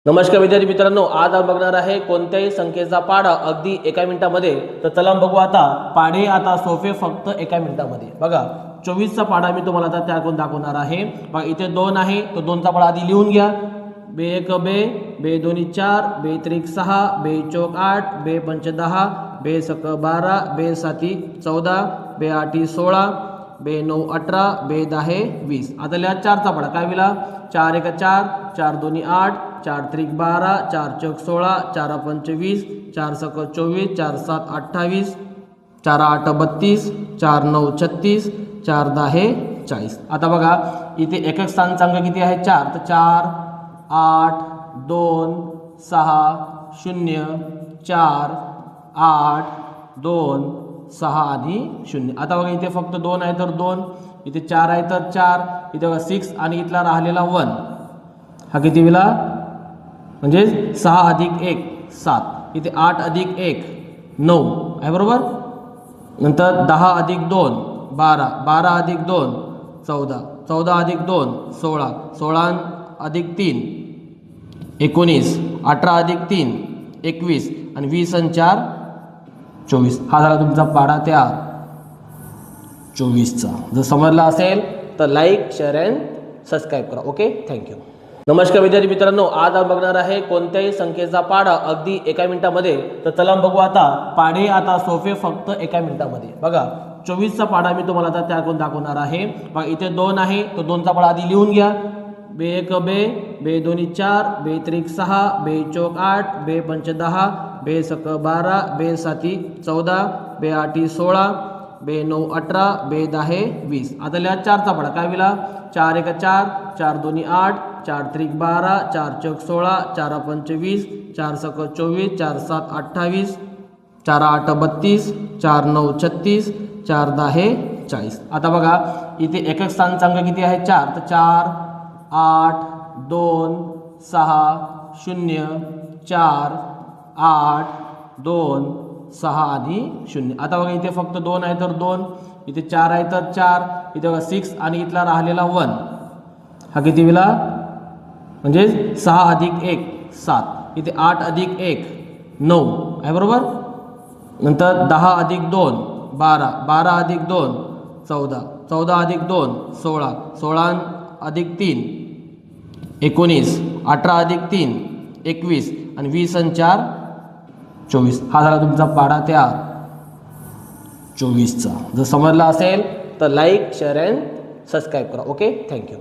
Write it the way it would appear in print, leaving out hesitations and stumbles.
नमस्कार विद्यार्थी मित्रांनो, आज आपण बघणार आहे कोणत्याही संख्येचा पाढा अगदी एका मिनिटामध्ये. तर चला बघू आता पाढे आता सोपे फक्त एका मिनिटामध्ये. बघा 24 चा पाढा मी तुम्हाला आता त्याकडून दाखवणार आहे. बघा इथे 2 आहे, तो 2 चा पाढा आधी लिहून घ्या. बे 1 बे, बे 2 4, बे 3 6, बे 4 8, बे 5 10, बे 6 12, बे 7 14, बे 8 16, बे 9 18, बे 10 20. आता लिहा 4 चा पाढा. काय लिहिला? 4 1 4, 4 2 8, 4 3 12, 4 4 16, 4 5 20, 4 6 24, 4 7 28, 4 8 32, 4 9 36, 4 10 40. आता बघा इथे एक स्थानचा अंक किती आहे? 4. तर 4 8 2 6 0 4 8 2 6 आणि 0. आता बघा इथे फक्त 2 आहे तर 2, इथे 4 आहे तर 4, इथे बघा 6 आणि इथला राहिलेला 1. हा किती विला? म्हणजे 6 अधिक 1 7, इथे 8 अधिक 1 9 आहे बरोबर. नंतर 10 अधिक 2 12, 12 अधिक 2 14, 14 अधिक 2 16, 16 अधिक 3 19, 18 अधिक 3 21 आणि 20 आणि 4 24. हा झाला तुमचा पाढा त्या 24चा. जर समजला असेल तर लाईक शेअर अँड सबस्क्राईब करा. Okay, thank you. नमस्कार विद्यार्थी मित्रांनो, आज आपण बघणार आहे कोणत्याही संख्येचा पाढा अगदी एका मिनिटामध्ये. तर चला बघू आता पाढे आता सोपे फक्त एका मिनिटामध्ये. बघा 24 चा पाढा मी तुम्हाला आता त्याकडून दाखवणार आहे. बघा इथे 2 आहे, तो 2 चा पाढा आधी लिहून घ्या. बे 1 बे, बे 2 4, बे 3 6, बे 4 8, बे 5 10, बे 6 12, बे 7 14, बे 8 16, बे 9 18, बे 10 20. आता लिहा 4 चा पाढा. काय लिहिला? 4 1 4, 4 2 8, 4 3 12, 4 4 16, 4 5 20, 4 6 24, 4 7 28, 4 8 32, 4 9 36, 4 10 40. आता बघा इथे एक स्थानचा अंक किती आहे? 4. तर 4 8 2 6 0 4 8 2 6 आणि 0. आता बघा इथे फक्त 2 आहे तर 2, इथे 4 आहे तर 4, इथे बघा 6 आणि इथला राहिलेला 1. हा किती विला? म्हणजे 6 अधिक 1 7, इथे 8 अधिक 1 9 आहे बरोबर. नंतर 10 अधिक 2 12, 12 अधिक 2 14, 14 अधिक 2 16, 16 अधिक 3 19, 18 अधिक 3 21 आणि 20 आणि 4 24. हा झाला तुमचा पाढा त्या 24चा. जर समजला असेल तर लाईक शेअर अँड सबस्क्राईब करा. Okay, thank you.